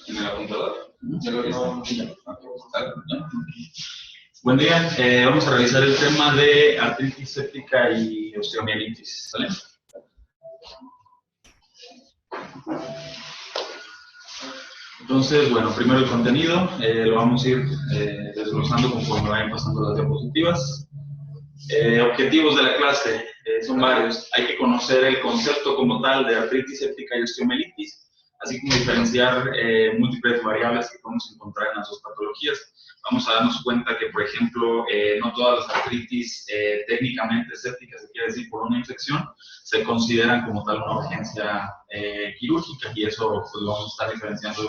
¿En el apuntador? ¿Ya lo viste? Buen día, vamos a revisar el tema de artritis séptica y osteomielitis, ¿sale? Entonces, bueno, primero el contenido, lo vamos a ir desglosando conforme vayan pasando las diapositivas. Objetivos de la clase son varios. Hay que conocer el concepto como tal de artritis séptica y osteomielitis, así como diferenciar múltiples variables que podemos encontrar en las dos patologías. Vamos a darnos cuenta que, por ejemplo, no todas las artritis técnicamente sépticas, se quiere decir por una infección, se consideran como tal una urgencia quirúrgica, y eso pues, lo vamos a estar diferenciando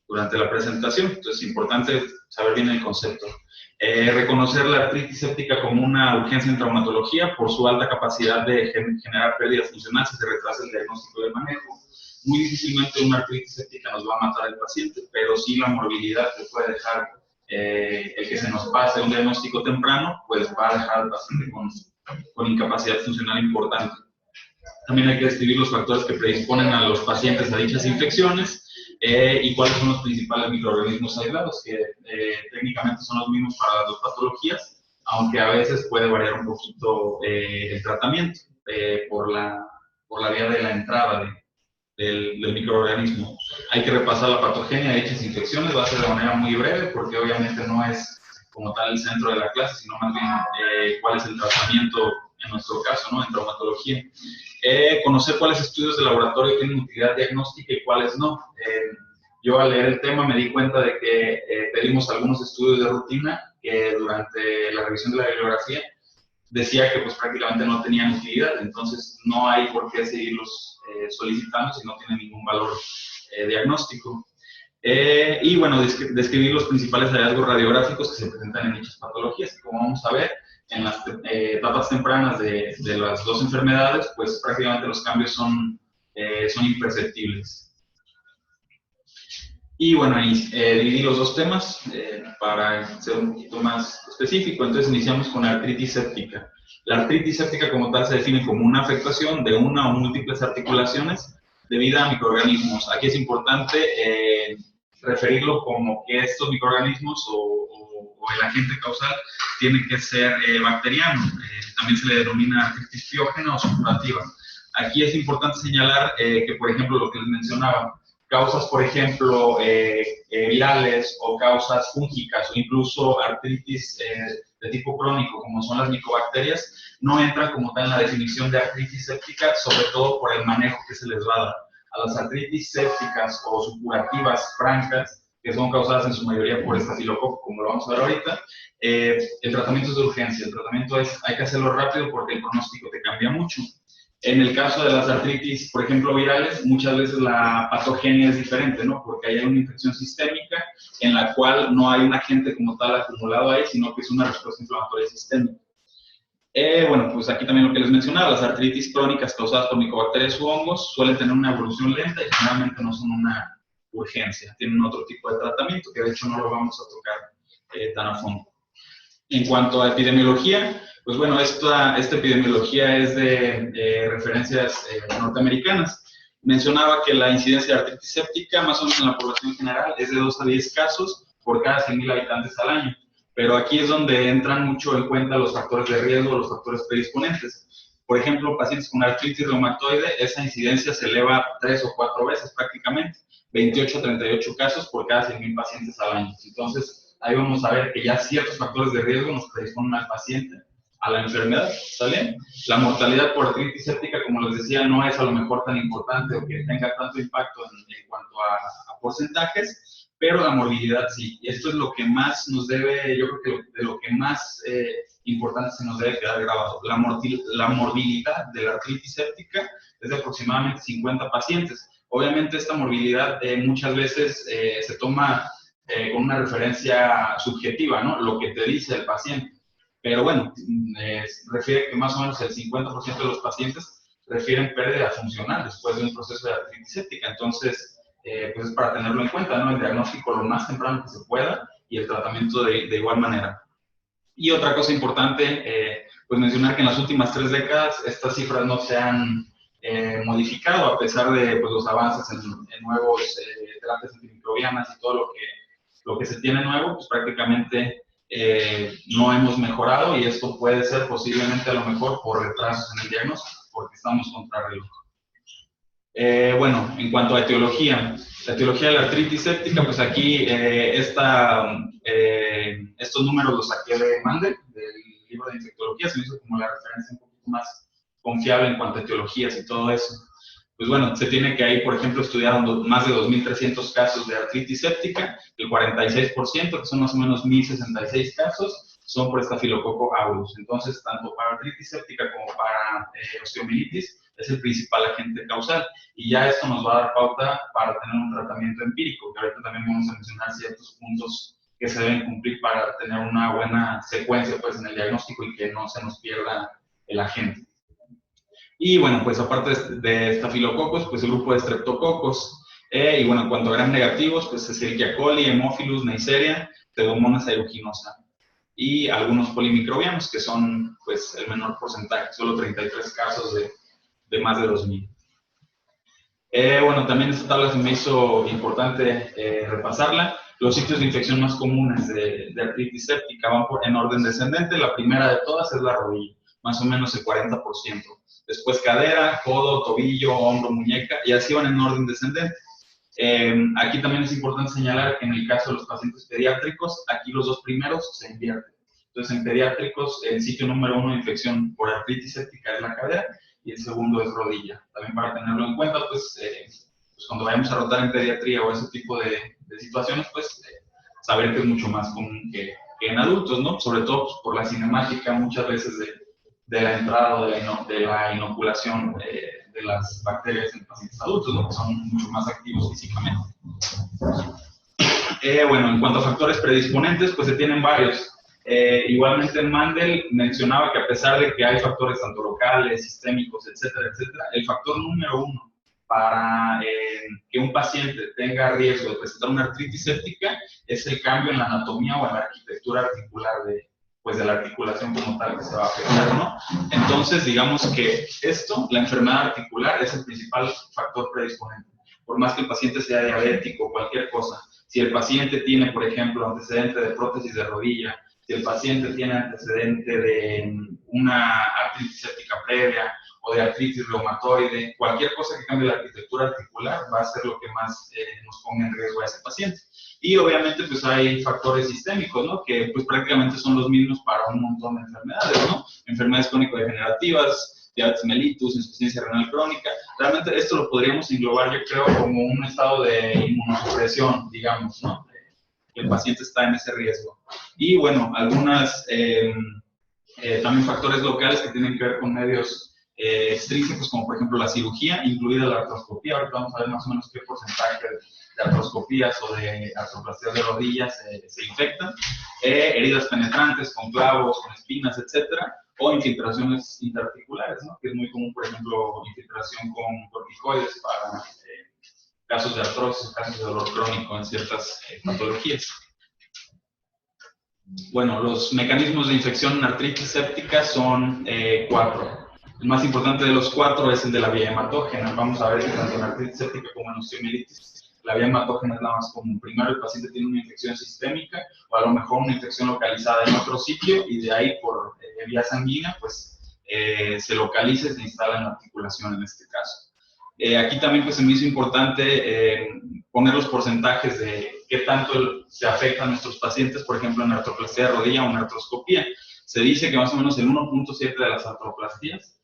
durante la presentación. Entonces es importante saber bien el concepto. Reconocer la artritis séptica como una urgencia en traumatología por su alta capacidad de generar pérdidas funcionales si se retrasa el diagnóstico y el manejo. Muy difícilmente una artritis séptica nos va a matar al paciente, pero sí la morbilidad que puede dejar el que se nos pase un diagnóstico temprano, pues va a dejar al paciente con incapacidad funcional importante. También hay que describir los factores que predisponen a los pacientes a dichas infecciones y cuáles son los principales microorganismos aislados, que técnicamente son los mismos para las dos patologías, aunque a veces puede variar un poquito el tratamiento por la vía de la entrada del microorganismo. Hay que repasar la patogenia de dichas infecciones, va a ser de manera muy breve porque obviamente no es como tal el centro de la clase, sino más bien cuál es el tratamiento en nuestro caso, ¿no? En traumatología. Conocer cuáles estudios de laboratorio tienen utilidad diagnóstica y cuáles no. Yo al leer el tema me di cuenta de que pedimos algunos estudios de rutina que durante la revisión de la bibliografía decía que pues prácticamente no tenían utilidad, entonces no hay por qué seguirlos solicitando si no tienen ningún valor diagnóstico. Y bueno, describir los principales hallazgos radiográficos que se presentan en dichas patologías. Como vamos a ver, en las etapas tempranas de las dos enfermedades, pues prácticamente los cambios son imperceptibles. Y bueno, dividí los dos temas para ser un poquito más específico. Entonces iniciamos con la artritis séptica. La artritis séptica como tal se define como una afectación de una o múltiples articulaciones debida a microorganismos. Aquí es importante referirlo como que estos microorganismos o el agente causal tiene que ser bacteriano. También se le denomina artritis piógena o supurativa. Aquí es importante señalar que, por ejemplo, lo que les mencionaba, causas, por ejemplo, virales o causas fúngicas o incluso artritis de tipo crónico, como son las micobacterias, no entran como tal en la definición de artritis séptica, sobre todo por el manejo que se les va a dar. A las artritis sépticas o supurativas francas, que son causadas en su mayoría por estafilococo, como lo vamos a ver ahorita, el tratamiento es de urgencia. El tratamiento hay que hacerlo rápido porque el pronóstico te cambia mucho. En el caso de las artritis, por ejemplo, virales, muchas veces la patogenia es diferente, ¿no? Porque hay una infección sistémica en la cual no hay un agente como tal acumulado ahí, sino que es una respuesta inflamatoria sistémica. Bueno, pues aquí también lo que les mencionaba, las artritis crónicas causadas por micobacterias u hongos suelen tener una evolución lenta y generalmente no son una urgencia, tienen otro tipo de tratamiento que de hecho no lo vamos a tocar tan a fondo. En cuanto a epidemiología, pues bueno, esta epidemiología es de referencias norteamericanas. Mencionaba que la incidencia de artritis séptica, más o menos en la población general, es de 2 a 10 casos por cada 100,000 habitantes al año. Pero aquí es donde entran mucho en cuenta los factores de riesgo, los factores predisponentes. Por ejemplo, pacientes con artritis reumatoide, esa incidencia se eleva 3 o 4 veces prácticamente, 28 a 38 casos por cada 100,000 pacientes al año. Entonces, ahí vamos a ver que ya ciertos factores de riesgo nos predisponen al paciente a la enfermedad, ¿sale? La mortalidad por artritis séptica, como les decía, no es a lo mejor tan importante o que tenga tanto impacto en cuanto a porcentajes, pero la morbilidad sí. Y esto es lo que más nos debe, yo creo que de lo que más importante se nos debe quedar grabado. La morbilidad de la artritis séptica es de aproximadamente 50 pacientes. Obviamente esta morbilidad muchas veces se toma con una referencia subjetiva, ¿no? Lo que te dice el paciente. Pero bueno, refiere que más o menos el 50% de los pacientes refieren pérdida funcional después de un proceso de artritis séptica. Entonces, pues es para tenerlo en cuenta, ¿no? El diagnóstico lo más temprano que se pueda y el tratamiento de igual manera. Y otra cosa importante, pues mencionar que en las últimas 3 décadas estas cifras no se han modificado a pesar de pues, los avances en nuevos terapias antimicrobianas y todo lo que se tiene nuevo, pues prácticamente no hemos mejorado, y esto puede ser posiblemente a lo mejor por retrasos en el diagnóstico, porque estamos contra reloj. Bueno, en cuanto a etiología, la etiología de la artritis séptica, pues aquí estos números los saqué de Mandel, del libro de infectología, se me hizo como la referencia un poquito más confiable en cuanto a etiologías y todo eso. Pues bueno, se tiene que ahí, por ejemplo, estudiaron más de 2.300 casos de artritis séptica, el 46%, que son más o menos 1.066 casos, son por estafilococo aureus. Entonces, tanto para artritis séptica como para osteomielitis, es el principal agente causal. Y ya esto nos va a dar pauta para tener un tratamiento empírico, que ahorita también vamos a mencionar ciertos puntos que se deben cumplir para tener una buena secuencia pues, en el diagnóstico y que no se nos pierda el agente. Y bueno, pues aparte de estafilococos, pues el grupo de streptococos. Y bueno, en cuanto a gram negativos, pues Escherichia coli, Haemophilus, Neisseria, Pseudomonas aeruginosa. Y algunos polimicrobianos, que son pues el menor porcentaje, solo 33 casos de más de 2.000. Bueno, también esta tabla se me hizo importante repasarla. Los sitios de infección más comunes de artritis séptica van en orden descendente. La primera de todas es la rodilla, más o menos el 40%. Después cadera, codo, tobillo, hombro, muñeca, y así van en orden descendente. Aquí también es importante señalar que en el caso de los pacientes pediátricos, aquí los dos primeros se invierten. Entonces, en pediátricos, el sitio número 1 de infección por artritis séptica es la cadera, y el segundo es rodilla. También para tenerlo en cuenta, pues cuando vayamos a rotar en pediatría o ese tipo de situaciones, pues saber que es mucho más común que en adultos, ¿no? Sobre todo pues, por la cinemática muchas veces de la entrada o de la inoculación de las bacterias en pacientes adultos, ¿no? Que son mucho más activos físicamente. Bueno, en cuanto a factores predisponentes, pues se tienen varios. Igualmente en Mandel mencionaba que a pesar de que hay factores tanto locales, sistémicos, etcétera, etcétera, el factor número 1 para que un paciente tenga riesgo de presentar una artritis séptica es el cambio en la anatomía o en la arquitectura articular de la articulación como tal que se va a afectar, ¿no? Entonces, digamos que la enfermedad articular, es el principal factor predisponente. Por más que el paciente sea diabético o cualquier cosa, si el paciente tiene, por ejemplo, antecedente de prótesis de rodilla, si el paciente tiene antecedente de una artritis séptica previa o de artritis reumatoide, cualquier cosa que cambie la arquitectura articular va a ser lo que más nos ponga en riesgo a ese paciente. Y obviamente pues hay factores sistémicos, ¿no? Que pues prácticamente son los mismos para un montón de enfermedades, ¿no? Enfermedades crónico-degenerativas, diabetes mellitus, insuficiencia renal crónica. Realmente esto lo podríamos englobar, yo creo, como un estado de inmunosupresión, digamos, ¿no? El paciente está en ese riesgo. Y bueno, algunas también factores locales que tienen que ver con medios extrínsecos, como por ejemplo la cirugía, incluida la artroscopía. Ahorita vamos a ver más o menos qué porcentaje de artroscopías o de artroplastías de rodillas se infectan. Heridas penetrantes con clavos, con espinas, etcétera, o infiltraciones interarticulares, ¿no? Que es muy común, por ejemplo, infiltración con corticoides para casos de artrosis, casos de dolor crónico en ciertas patologías. Bueno, los mecanismos de infección en artritis séptica son 4. El más importante de los 4 es el de la vía hematógena. Vamos a ver que tanto en artritis séptica como en osteomielitis, la vía hematógena es la más común. Primero el paciente tiene una infección sistémica o a lo mejor una infección localizada en otro sitio y de ahí por vía sanguínea, pues se localiza y se instala en la articulación en este caso. Aquí también pues, se me hizo importante poner los porcentajes de qué tanto se afectan a nuestros pacientes, por ejemplo, en artroplastia de rodilla o en artroscopía. Se dice que más o menos el 1.7 de las artroplastías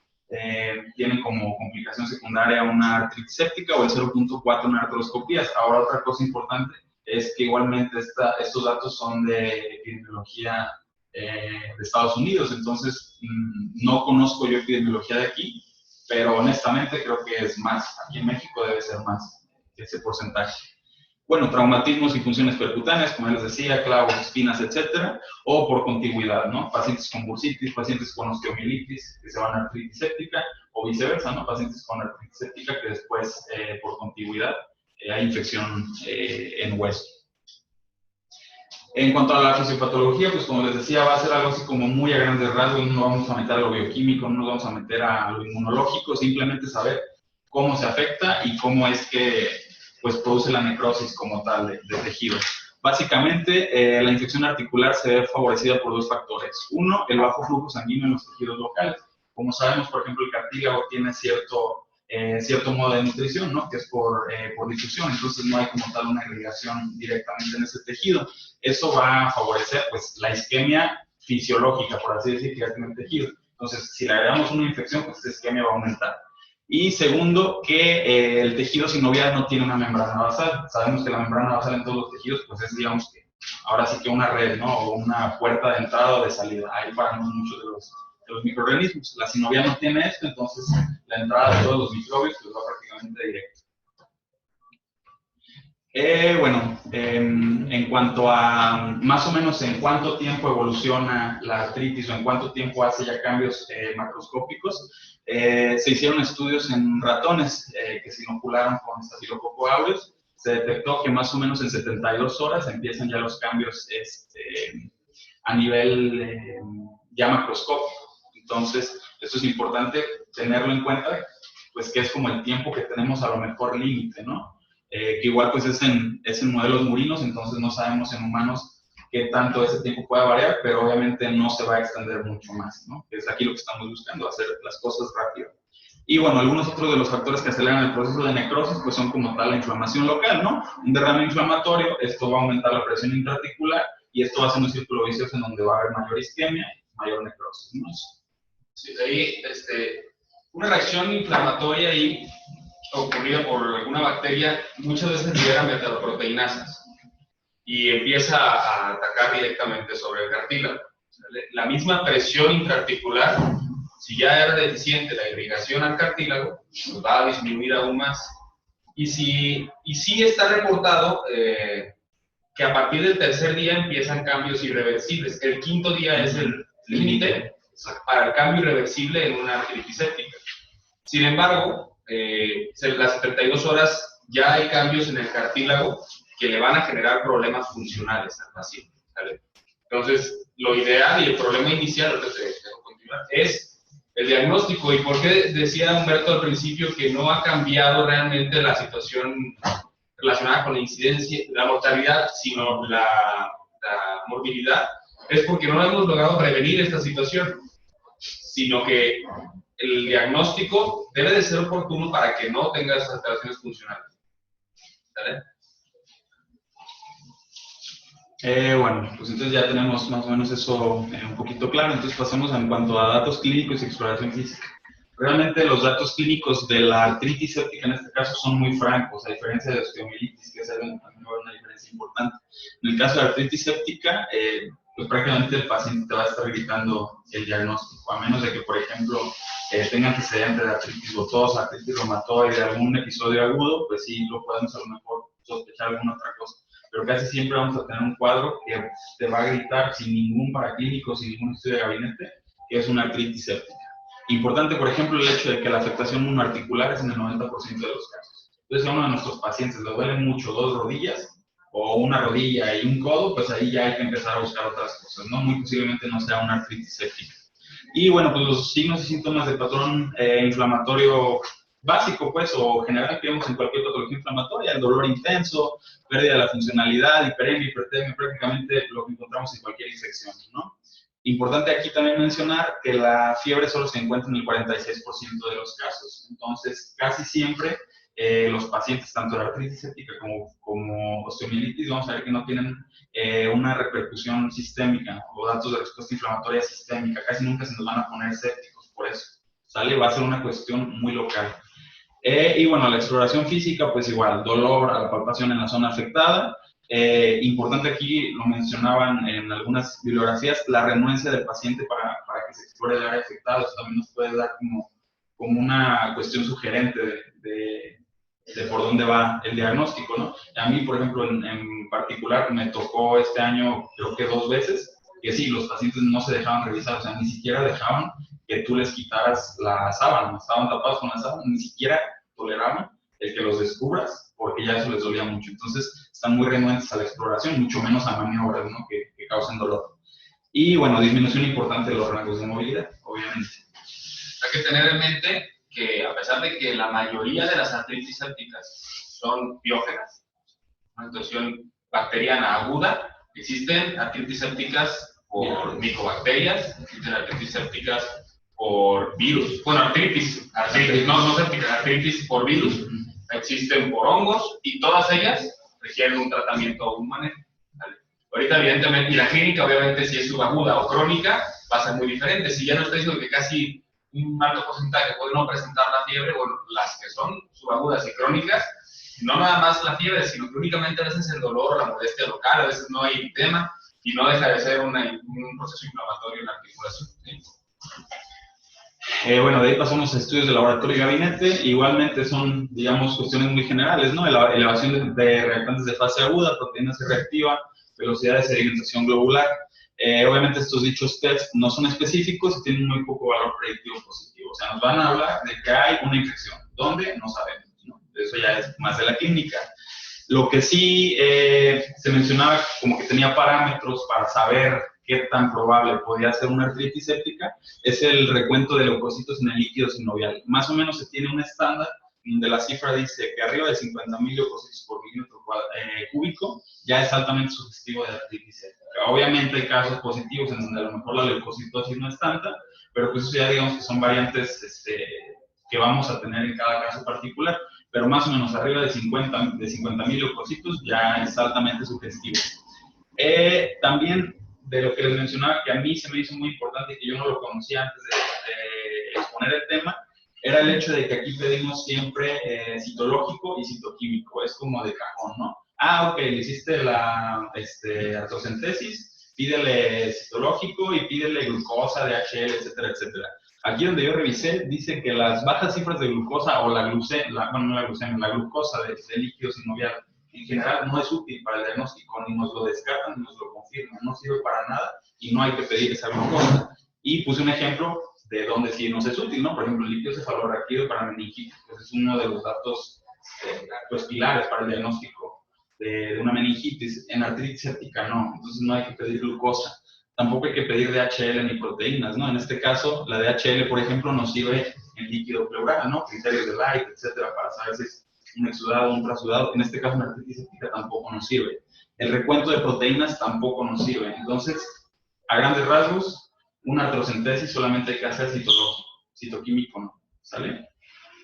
tienen como complicación secundaria una artritis séptica o el 0.4 en artroscopías. Ahora, otra cosa importante es que igualmente estos datos son de epidemiología de Estados Unidos, entonces no conozco yo epidemiología de aquí, pero honestamente creo que es más. Aquí en México debe ser más ese porcentaje. Bueno, traumatismos y funciones percutáneas, como les decía, clavos, espinas, etcétera, o por contigüidad, ¿no? Pacientes con bursitis, pacientes con osteomielitis que se van a artritis séptica, o viceversa, ¿no? Pacientes con artritis séptica que después, por contigüidad, hay infección en hueso. En cuanto a la fisiopatología, pues como les decía, va a ser algo así como muy a grandes rasgos, no nos vamos a meter a lo bioquímico, no nos vamos a meter a lo inmunológico, simplemente saber cómo se afecta y cómo es que pues, produce la necrosis como tal de tejido. Básicamente, la infección articular se ve favorecida por dos factores. Uno, el bajo flujo sanguíneo en los tejidos locales. Como sabemos, por ejemplo, el cartílago tiene cierto modo de nutrición, ¿no? Que es por difusión, entonces no hay como tal una irrigación directamente en ese tejido. Eso va a favorecer pues, la isquemia fisiológica, por así decir, que ya tiene el tejido. Entonces, si le agregamos una infección, pues esa isquemia va a aumentar. Y segundo, que el tejido sinovial no tiene una membrana basal. Sabemos que la membrana basal en todos los tejidos, pues es, digamos que, ahora sí que una red, ¿no? O una puerta de entrada o de salida. Ahí paramos muchos de los microorganismos. La sinovial no tiene esto, entonces la entrada de todos los microbios pues, va prácticamente directo. Bueno, en cuanto a más o menos en cuánto tiempo evoluciona la artritis o en cuánto tiempo hace ya cambios macroscópicos, se hicieron estudios en ratones que se inocularon con Staphylococcus aureus. Se detectó que más o menos en 72 horas empiezan ya los cambios a nivel ya macroscópico. Entonces, esto es importante tenerlo en cuenta, pues que es como el tiempo que tenemos a lo mejor límite, ¿no? Que igual pues es en modelos murinos, entonces no sabemos en humanos qué tanto ese tiempo pueda variar, pero obviamente no se va a extender mucho más, ¿no? Que es aquí lo que estamos buscando, hacer las cosas rápido. Y bueno, algunos otros de los factores que aceleran el proceso de necrosis, pues son como tal la inflamación local, ¿no? Un derrame inflamatorio, esto va a aumentar la presión intraarticular y esto va a ser un círculo vicioso en donde va a haber mayor isquemia, mayor necrosis, ¿no? Sí, de ahí, una reacción inflamatoria ahí ocurrida por alguna bacteria muchas veces libera metaloproteinasas y empieza a atacar directamente sobre el cartílago. La misma presión intraarticular, si ya era deficiente la irrigación al cartílago, pues va a disminuir aún más. Y sí está reportado que a partir del tercer día empiezan cambios irreversibles. El quinto día es el límite para el cambio irreversible en una artritis séptica. Sin embargo, las 72 horas ya hay cambios en el cartílago que le van a generar problemas funcionales al paciente, ¿vale? Entonces, lo ideal y el problema inicial, es el diagnóstico. ¿Y por qué decía Humberto al principio que no ha cambiado realmente la situación relacionada con la incidencia, la mortalidad, sino la morbilidad? Es porque no hemos logrado prevenir esta situación, sino que el diagnóstico debe de ser oportuno para que no tengas alteraciones funcionales. ¿Vale? Bueno, pues entonces ya tenemos más o menos eso un poquito claro. Entonces pasamos en cuanto a datos clínicos y exploración física. Realmente los datos clínicos de la artritis séptica en este caso son muy francos, a diferencia de la osteomielitis, que es una diferencia importante. En el caso de la artritis séptica, pues prácticamente el paciente te va a estar gritando el diagnóstico, a menos de que, por ejemplo, tenga antecedentes de artritis botosa, artritis reumatoide, algún episodio agudo, pues sí, lo podemos a lo mejor sospechar alguna otra cosa. Pero casi siempre vamos a tener un cuadro que te va a gritar sin ningún paraclínico, sin ningún estudio de gabinete, que es una artritis séptica. Importante, por ejemplo, el hecho de que la afectación monoarticular es en el 90% de los casos. Entonces, si a uno de nuestros pacientes le duelen mucho 2 rodillas, o una rodilla y un codo, pues ahí ya hay que empezar a buscar otras cosas, ¿no? Muy posiblemente no sea una artritis séptica. Y bueno, pues los signos y síntomas de patrón inflamatorio básico, pues, o general que vemos en cualquier patología inflamatoria, el dolor intenso, pérdida de la funcionalidad, hiperemia, hipertermia, prácticamente lo que encontramos en cualquier infección, ¿no? Importante aquí también mencionar que la fiebre solo se encuentra en el 46% de los casos. Entonces, casi siempre los pacientes, tanto de artritis séptica como osteomielitis, vamos a ver que no tienen una repercusión sistémica o datos de respuesta inflamatoria sistémica. Casi nunca se nos van a poner sépticos por eso. ¿Sale? Va a ser una cuestión muy local. Y bueno, la exploración física, pues igual, dolor a la palpación en la zona afectada. Importante aquí, lo mencionaban en algunas bibliografías, la renuencia del paciente para que se explore el área afectada. Eso también nos puede dar como una cuestión sugerente de por dónde va el diagnóstico, ¿no? A mí, por ejemplo, en particular, me tocó este año, creo que 2 veces, que sí, los pacientes no se dejaban revisar, o sea, ni siquiera dejaban que tú les quitaras la sábana, estaban tapados con la sábana, ni siquiera toleraban el que los descubras, porque porque ya eso les dolía mucho. Entonces, están muy renuentes a la exploración, mucho menos a maniobras, ¿no? que causen dolor. Y bueno, disminución importante de los rangos de movilidad, obviamente. Hay que tener en mente que a pesar de que la mayoría de las artritis sépticas son biógenas, una situación bacteriana aguda, existen artritis sépticas por micobacterias, existen artritis sépticas por virus, bueno, artritis no sépticas, artritis por virus, existen por hongos y todas ellas requieren un tratamiento o un manejo. ¿Vale? Ahorita, evidentemente, y la clínica, obviamente, si es subaguda o crónica, va a ser muy diferente. Si ya no está diciendo que casi un alto porcentaje puede no presentar la fiebre, bueno, las que son subagudas y crónicas, no nada más la fiebre, sino que únicamente a veces el dolor, la molestia local, a veces no hay edema y no deja de ser un proceso inflamatorio en la articulación. ¿Sí? Bueno, de ahí pasamos a estudios de laboratorio y gabinete. Igualmente son, digamos, cuestiones muy generales, ¿no? Elevación de reactantes de fase aguda, proteína C reactiva, velocidad de sedimentación globular. Obviamente estos dichos tests no son específicos y tienen muy poco valor predictivo positivo. O sea, nos van a hablar de que hay una infección. ¿Dónde? No sabemos, ¿no? Eso ya es más de la clínica. Lo que sí se mencionaba como que tenía parámetros para saber qué tan probable podía ser una artritis séptica es el recuento de leucocitos en el líquido sinovial. Más o menos se tiene un estándar donde la cifra dice que arriba de 50.000 leucocitos por milímetro cúbico ya es altamente sugestivo de artritis séptica. Obviamente hay casos positivos en donde a lo mejor la leucocitosis no es tanta, pero pues eso ya digamos que son variantes que vamos a tener en cada caso particular, pero más o menos arriba de 50.000 leucocitos ya es altamente sugestivo. También de lo que les mencionaba, que a mí se me hizo muy importante y que yo no lo conocía antes de exponer el tema, era el hecho de que aquí pedimos siempre citológico y citoquímico, es como de cajón, ¿no? Ah, ok, le hiciste la artrocentesis, pídele citológico y pídele glucosa, DHL, etcétera, etcétera. Aquí donde yo revisé, dice que las bajas cifras de glucosa o la glucosa de líquido sinovial en general no es útil para el diagnóstico, ni nos lo descartan ni nos lo confirman, no sirve para nada y no hay que pedir esa glucosa. Y puse un ejemplo de donde sí nos es útil, ¿no? Por ejemplo, el líquido cefalorraquídeo para meningitis, pues es uno de los datos pues, pilares para el diagnóstico de una meningitis. En artritis séptica no, entonces no hay que pedir glucosa. Tampoco hay que pedir DHL ni proteínas, ¿no? En este caso, la DHL, por ejemplo, nos sirve en líquido pleural, ¿no? Criterios de Light, etcétera, para saber si es un exudado o un trasudado. En este caso, en artritis séptica tampoco nos sirve. El recuento de proteínas tampoco nos sirve. Entonces, a grandes rasgos, una artrocentesis solamente hay que hacer citológico, citoquímico no, ¿sale?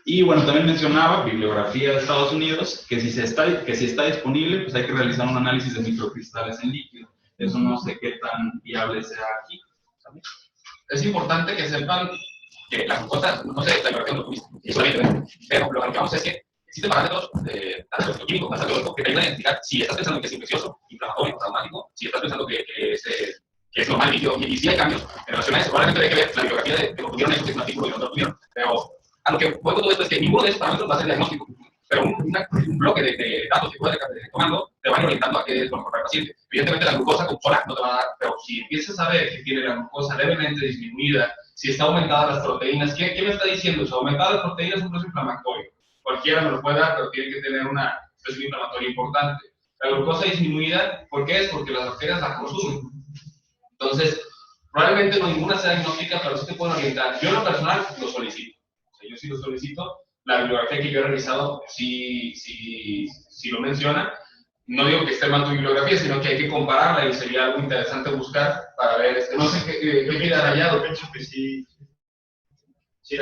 Y bueno, también mencionaba bibliografía de Estados Unidos, que si está disponible, pues hay que realizar un análisis de microcristales en líquido. Eso no sé qué tan viable sea aquí, ¿sabes? Es importante que sepan que la glucosa, no sé, la bibliografía no lo pero lo que vamos es que existen parámetros tanto químicos, más biológicos, que te ayudan a identificar si estás pensando que es infeccioso, inflamatorio, traumático, si estás pensando que es normal líquido, y si hay cambios en relación a eso. Probablemente hay que ver la bibliografía de lo que tuvieron ellos, que es un artículo y no lo tuvieron, pero a lo que voy con todo esto es que ninguno de esos parámetros va a ser diagnóstico, pero un bloque de datos que puedes tomando te van orientando a qué es lo mejor para el paciente. Evidentemente la glucosa con sola no te va a dar, pero si empiezas a ver que tiene la glucosa levemente disminuida, si está aumentada las proteínas, ¿qué me está diciendo? Si aumentada las proteínas es un proceso inflamatorio. Cualquiera me lo puede dar, pero tiene que tener una proceso inflamatorio importante. La glucosa disminuida, ¿por qué es? Porque las bacterias la consumen. Entonces, probablemente no ninguna sea diagnóstica, pero sí te pueden orientar. Yo en lo personal lo solicito. O sea, yo sí lo solicito. La bibliografía que yo he revisado sí lo menciona. No digo que esté mal tu bibliografía, sino que hay que compararla y sería algo interesante buscar para ver, no sé qué queda rayado. Yo pienso que sí.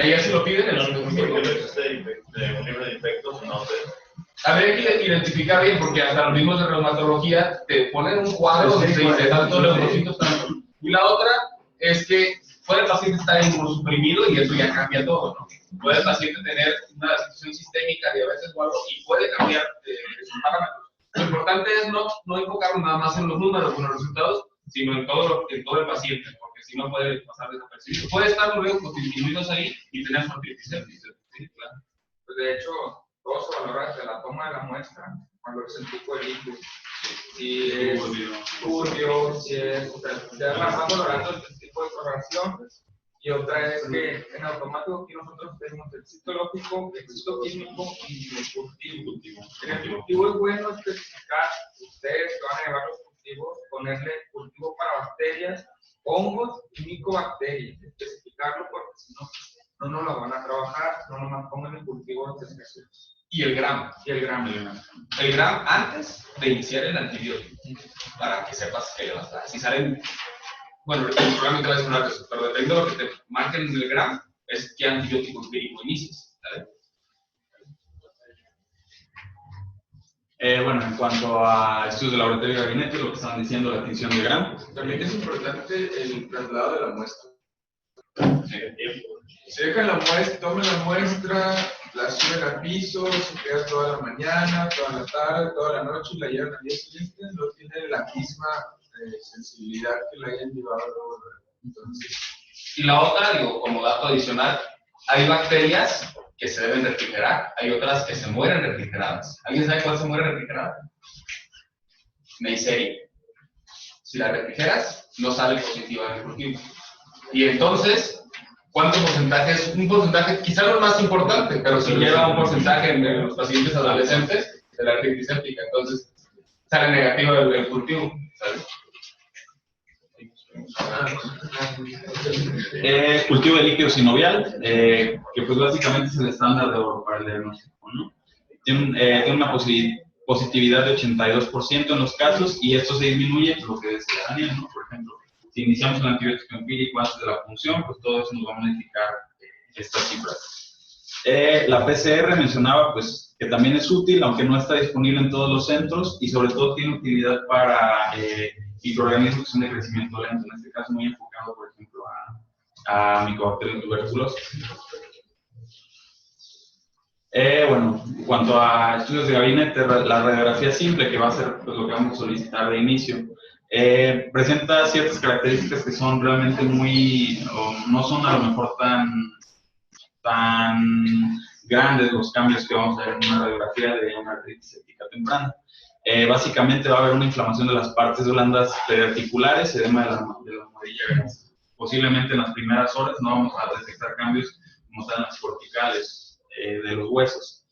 Ahí sí lo piden en los un libro de infectos, no sé. Habría que identificar bien, porque hasta los mismos de reumatología te ponen un cuadro donde se dice tanto leucocitos, tanto. Y la otra es que puede el paciente estar inmunosuprimido y eso ya cambia todo, ¿no? Puede el paciente tener una situación sistémica, diabetes o algo, y puede cambiar sus parámetros. Lo importante es no enfocarnos nada más en los números, con los resultados, sino en todo el paciente, porque si no puede pasar desapercibido. Puede estar luego disminuidos ahí y tener su artritis séptica. Sí, claro. Pues de hecho, todo se valora desde la toma de la muestra, cuando es el tipo de líquido. Si es turbio, si es, o sea, ya van valorando el tipo de coloración Y otra es que en automático aquí nosotros tenemos el citológico, el citoquímico y el cultivo. En el cultivo es bueno especificar, ustedes que van a llevar los cultivos, ponerle cultivo para bacterias, hongos y micobacterias, especificarlo porque si no, no nos lo van a trabajar, no nomás pongan el cultivo de especies. Y el gram. Y el gramo. El gram antes de iniciar el antibiótico, para que sepas que le vas a dar. Si salen, bueno, probablemente vas a hablar de eso, pero depende de lo que te marquen en el gram, es qué antibiótico empírico inicies. ¿Vale? Bueno, en cuanto a estudios de laboratorio y gabinete, lo que estaban diciendo, la tinción de gram. También es importante el traslado de la muestra. Se deja la muestra, toman la muestra, la suben al piso, se queda toda la mañana, toda la tarde, toda la noche y la llevan al día siguiente, no tiene la misma sensibilidad que la hayan llevado luego. Entonces, Y la otra, digo, como dato adicional, hay bacterias que se deben refrigerar, hay otras que se mueren refrigeradas. ¿Alguien sabe cuál se muere refrigerada? Neisseria. Si la refrigeras, no sale positiva en el cultivo. Y entonces, ¿cuánto porcentaje es? Un porcentaje, quizá no el más importante, pero sí lleva un porcentaje en los pacientes adolescentes de la artritis séptica. Entonces, sale negativo el cultivo, ¿sabes? Cultivo de líquido sinovial, que pues básicamente es el estándar de oro para el diagnóstico, ¿no? Tiene una positividad de 82% en los casos y esto se disminuye, lo que decía Daniel, ¿no? Por ejemplo, si iniciamos un antibiótico empírico antes de la punción, pues todo eso nos va a modificar estas cifras. La PCR mencionaba pues que también es útil, aunque no está disponible en todos los centros y sobre todo tiene utilidad para microorganismos que son de crecimiento lento, en este caso muy enfocado, por ejemplo, a Mycobacterium tuberculosis. Bueno, en cuanto a estudios de gabinete, la radiografía simple, que va a ser pues, lo que vamos a solicitar de inicio, presenta ciertas características que son realmente o no son a lo mejor tan grandes los cambios que vamos a ver en una radiografía de una artritis séptica temprana. Básicamente va a haber una inflamación de las partes blandas periarticulares, edema de la almohadilla grasa. Posiblemente en las primeras horas no vamos a detectar cambios como están las corticales de los huesos.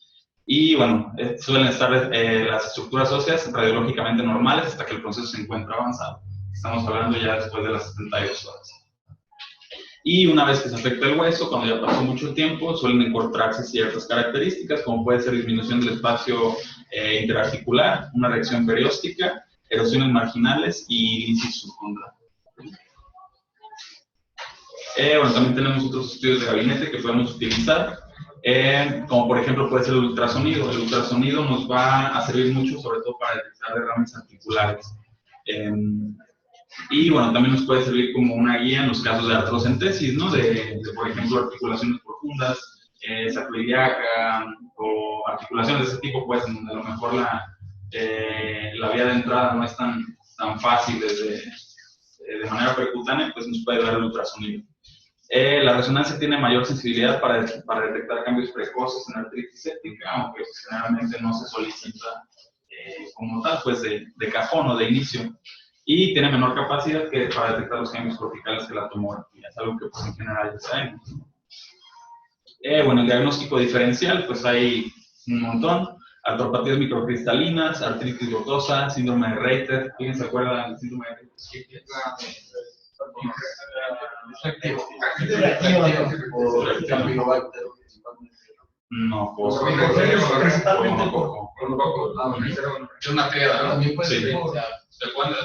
Y bueno, suelen estar las estructuras óseas radiológicamente normales hasta que el proceso se encuentra avanzado. Estamos hablando ya después de las 72 horas. Y una vez que se afecta el hueso, cuando ya pasó mucho tiempo, suelen encontrarse ciertas características, como puede ser disminución del espacio interarticular, una reacción perióstica, erosiones marginales y lisis subcondral. Bueno, también tenemos otros estudios de gabinete que podemos utilizar, como por ejemplo puede ser el ultrasonido. El ultrasonido nos va a servir mucho, sobre todo para detectar derrames articulares. Y bueno, también nos puede servir como una guía en los casos de artrocentesis, ¿no? De por ejemplo, articulaciones profundas, sacroiliaca o articulaciones de ese tipo, pues, en donde a lo mejor la vía de entrada no es tan fácil de manera percutánea, pues nos puede dar el ultrasonido. La resonancia tiene mayor sensibilidad para detectar cambios precoces en artritis séptica, aunque pues, generalmente no se solicita como tal, pues de cajón o de inicio. Y tiene menor capacidad para detectar los cambios corticales que la tomografía, es algo que pues, en general ya sabemos. Bueno, el diagnóstico diferencial, pues hay un montón. Artropatías microcristalinas, artritis gotosa, síndrome de Reiter. ¿Quién se acuerda del síndrome de Reiter? No, Es una triada, ¿no? también puede Sí. ser por ¿De cuándo?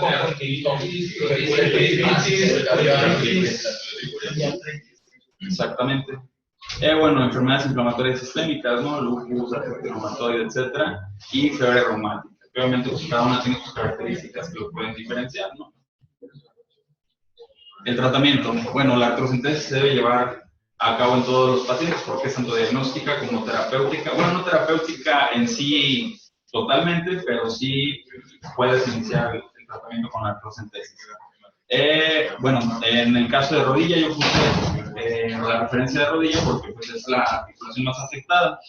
Exactamente. Bueno, enfermedades inflamatorias sistémicas, ¿no? Lupus, artritis reumatoide, etcétera, y fiebre reumática. Obviamente, pues, cada una tiene sus características que lo pueden diferenciar, ¿no? El tratamiento. Bueno, la artrocentesis se debe llevar a cabo en todos los pacientes porque es tanto diagnóstica como terapéutica. Bueno, no terapéutica en sí totalmente, pero sí puedes iniciar el tratamiento con la artrocentesis. Bueno, en el caso de rodilla yo puse la referencia de rodilla porque pues, es la articulación más afectada.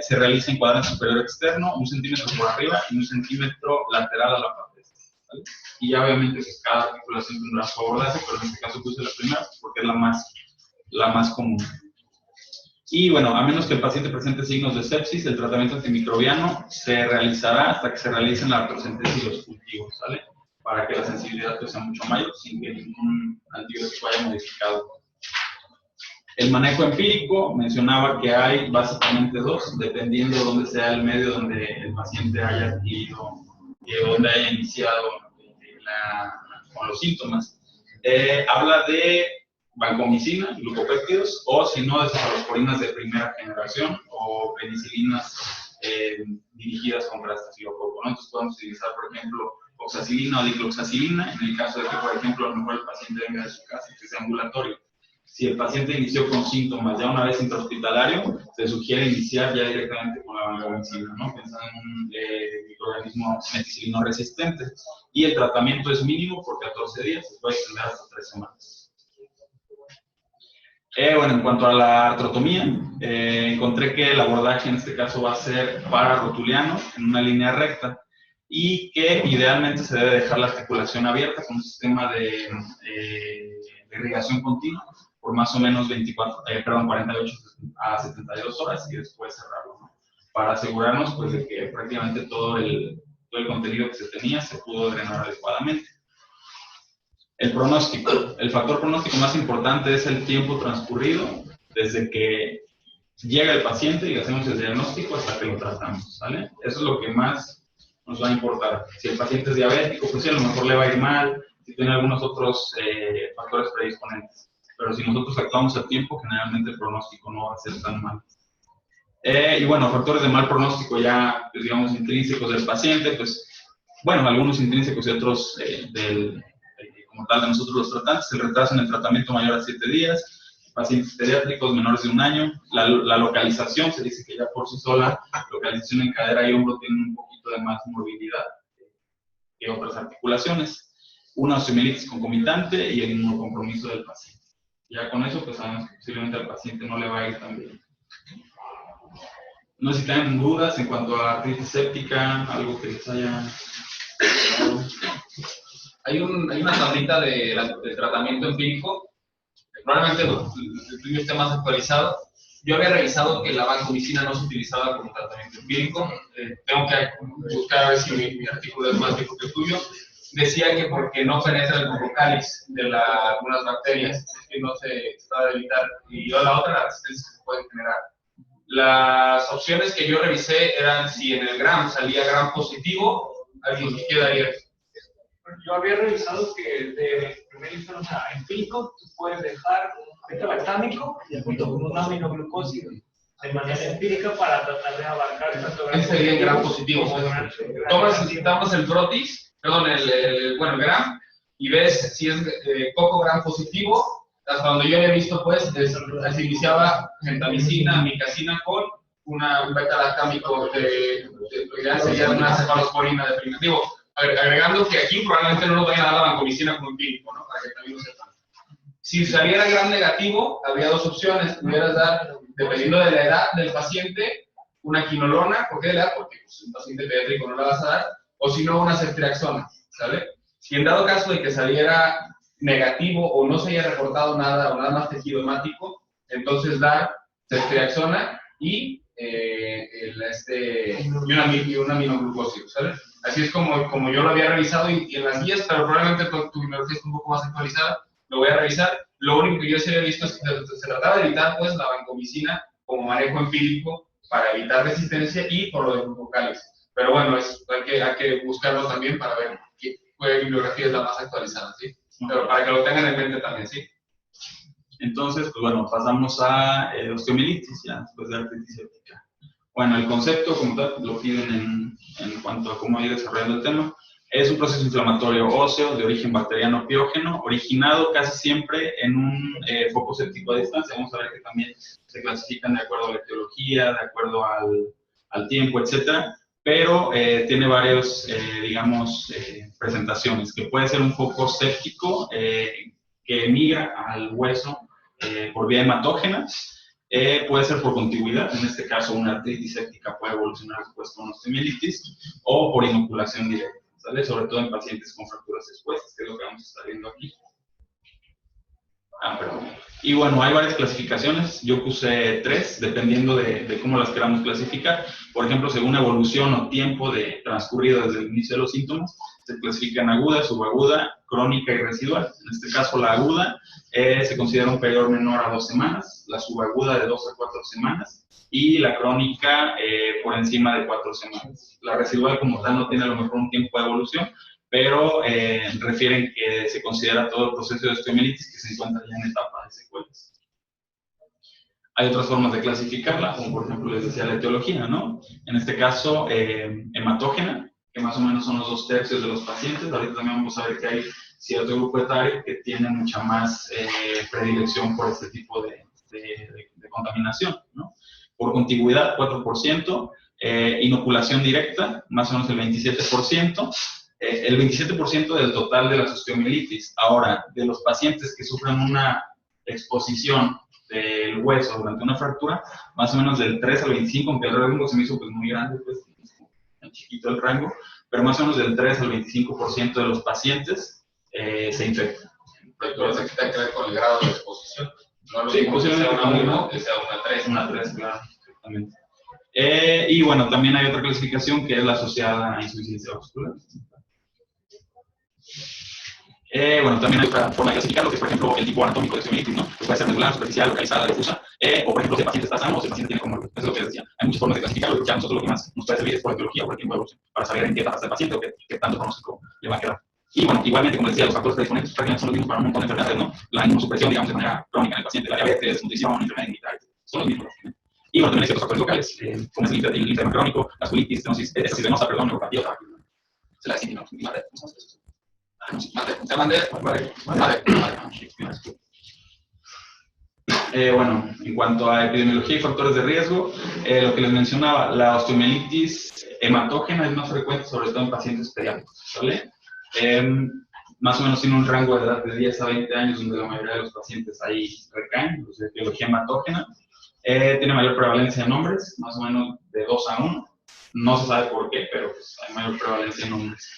Se realiza en cuadrante superior externo, 1 centímetro por arriba y 1 centímetro lateral a la parte. ¿Vale? Y ya obviamente pues, cada articulación tendrá su abordaje, pero en este caso puse la primera porque es la más la más común. Y bueno, a menos que el paciente presente signos de sepsis, el tratamiento antimicrobiano se realizará hasta que se realicen la artrocentesis y los cultivos, ¿sale? Para que la sensibilidad pues, sea mucho mayor, sin que ningún antibiótico haya modificado. El manejo empírico mencionaba que hay básicamente dos, dependiendo de dónde sea el medio donde el paciente haya adquirido, donde haya iniciado con los síntomas. Habla de vancomicina, glucopéptidos, o si no, de cefalosporinas de primera generación o penicilinas dirigidas contra estafilococo, ¿no? Entonces podemos utilizar, por ejemplo, oxacilina o dicloxacilina, en el caso de que, por ejemplo, a lo mejor el paciente venga de su casa, que sea ambulatorio. Si el paciente inició con síntomas ya una vez intrahospitalario, se sugiere iniciar ya directamente con la vancomicina, ¿no? Pensando en un microorganismo meticilino resistente. Y el tratamiento es mínimo por 14 días, se puede extender hasta 3 semanas. Bueno, en cuanto a la artrotomía, encontré que el abordaje en este caso va a ser para-rotuliano, en una línea recta, y que idealmente se debe dejar la articulación abierta con un sistema de irrigación continua por más o menos 48 a 72 horas y después cerrarlo, ¿no? Para asegurarnos pues, de que prácticamente todo el contenido que se tenía se pudo drenar adecuadamente. El pronóstico. El factor pronóstico más importante es el tiempo transcurrido desde que llega el paciente y le hacemos el diagnóstico hasta que lo tratamos, ¿vale? Eso es lo que más nos va a importar. Si el paciente es diabético, pues sí, a lo mejor le va a ir mal, si tiene algunos otros factores predisponentes. Pero si nosotros actuamos a tiempo, generalmente el pronóstico no va a ser tan mal. Y bueno, factores de mal pronóstico ya, pues, digamos, intrínsecos del paciente, pues, bueno, algunos intrínsecos y otros como tal de nosotros los tratantes, el retraso en el tratamiento mayor a 7 días, pacientes pediátricos menores de 1 año, la localización, se dice que ya por sí sola, localización en cadera y hombro tienen un poquito de más morbilidad que otras articulaciones, una osteomielitis concomitante y el inmunocompromiso del paciente. Ya con eso, pues sabemos que posiblemente al paciente no le va a ir tan bien. No sé si tienen dudas en cuanto a artritis séptica, algo que les haya... Hay una tablita de tratamiento empírico, probablemente el tuyo esté más actualizado. Yo había revisado que la vancomicina no se utilizaba como tratamiento empírico. Tengo que buscar a ver si mi artículo es más viejo que el tuyo. Decía que porque no penetra el mucocáliz de algunas bacterias, que no se está de evitar, y la otra, la resistencia que se puede generar. Las opciones que yo revisé eran si en el gram salía gram positivo, alguien que quedaría. Yo había revisado que de primer instancia, o sea, empírico, tú puedes dejar un beta-lactámico junto con un aminoglucósido de manera empírica para tratar de abarcar tanto gram positivo. Sería gram positivo. Tomas el protis, perdón, el gram, y ves si es poco gram positivo. Hasta donde yo había visto, pues, se iniciaba gentamicina, amicacina con un beta-lactámico ideal sería una cefalosporina de primitivo. Agregando que aquí probablemente no nos vayan a dar la vancomicina como empírico, ¿no? Para que también lo sepan. Si saliera gram negativo, habría dos opciones. Pudieras dar, dependiendo de la edad del paciente, una quinolona. ¿Por qué edad? Porque pues, un paciente pediátrico no la vas a dar. O si no, una ceftriaxona, ¿sale? Si en dado caso de que saliera negativo o no se haya reportado nada o nada más tejido hemático, entonces dar ceftriaxona y un aminoglucósido, ¿sale? Así es como yo lo había revisado y en las guías, pero probablemente tu bibliografía está un poco más actualizada, lo voy a revisar. Lo único que yo sí había visto es que se trataba de evitar pues, la vancomicina como manejo empírico para evitar resistencia y por lo de vocales. Pero bueno, hay que buscarlo también para ver qué bibliografía es la más actualizada, ¿sí? Pero para que lo tengan en mente también, ¿sí? Entonces, pues bueno, pasamos a osteomielitis, ya después de artritis séptica. Bueno, el concepto, como tal, lo piden en cuanto a cómo ir desarrollando el tema. Es un proceso inflamatorio óseo de origen bacteriano piógeno, originado casi siempre en un foco séptico a distancia. Vamos a ver que también se clasifican de acuerdo a la etiología, de acuerdo al tiempo, etcétera. Pero tiene varios, presentaciones, que puede ser un foco séptico que migra al hueso por vía hematógena. Puede ser por contigüidad, en este caso una artritis séptica puede evolucionar después con osteomielitis, o por inoculación directa, ¿sale? Sobre todo en pacientes con fracturas expuestas, que es lo que vamos a estar viendo aquí. Perdón. Y bueno, hay varias clasificaciones. Yo puse 3, dependiendo de cómo las queramos clasificar. Por ejemplo, según evolución o tiempo de transcurrido desde el inicio de los síntomas, se clasifican aguda, subaguda, crónica y residual. En este caso, la aguda se considera un periodo menor a 2 semanas, la subaguda de 2 a 4 semanas y la crónica por encima de 4 semanas. La residual como tal no tiene a lo mejor un tiempo de evolución, pero refieren que se considera todo el proceso de osteomielitis que se encuentra ya en etapa de secuelas. Hay otras formas de clasificarla, como por ejemplo les decía la etiología, ¿no? En este caso, hematógena, que más o menos son los 2/3 de los pacientes. Ahorita también vamos a ver que hay cierto grupo etario que tiene mucha más predilección por este tipo de contaminación, ¿no? Por contigüidad, 4%, inoculación directa, más o menos el 27%, el 27% del total de las osteomielitis. Ahora, de los pacientes que sufren una exposición del hueso durante una fractura, más o menos del 3 al 25, aunque el rango se me hizo pues muy grande, pues muy chiquito el rango, pero más o menos del 3 al 25% de los pacientes se infectan. Pero eso tiene que ver con el grado de exposición. No lo Sí, mismo que sea posiblemente una 1 que sea una 3. Una 3, claro, exactamente. Y bueno, también hay otra clasificación que es la asociada a insuficiencia vascular. Bueno, también hay otra forma de clasificarlo, que es, por ejemplo, el tipo anatómico de osteomielitis, ¿no? Que puede ser regular, superficial, localizada, difusa, o, por ejemplo, si el paciente está sano o si el paciente tiene como, eso es lo que decía. Hay muchas formas de clasificarlo, y ya a nosotros lo que más nos puede servir es por etiología o por el tiempo de evolución, para saber en qué etapa está el paciente o qué tanto pronóstico le va a quedar. Y bueno, igualmente, como decía, los factores predisponentes prácticamente son los mismos para un montón de enfermedades, ¿no? La inmunosupresión, digamos, de manera crónica en el paciente, la diabetes, desnutrición, enfermedad inmunitaria, son los mismos. Y bueno, también hay ciertos factores locales, como es el linfedema crónico, la vasculitis, estasis venosa, perdón, neuropatía, se la decimos, bueno, en cuanto a epidemiología y factores de riesgo, lo que les mencionaba, la osteomielitis hematógena es más frecuente, sobre todo en pacientes pediátricos, ¿vale? Más o menos tiene un rango de edad de 10 a 20 años, donde la mayoría de los pacientes ahí recaen, los de etiología hematógena. Tiene mayor prevalencia en hombres, más o menos de 2 a 1. No se sabe por qué, pero pues, hay mayor prevalencia en hombres.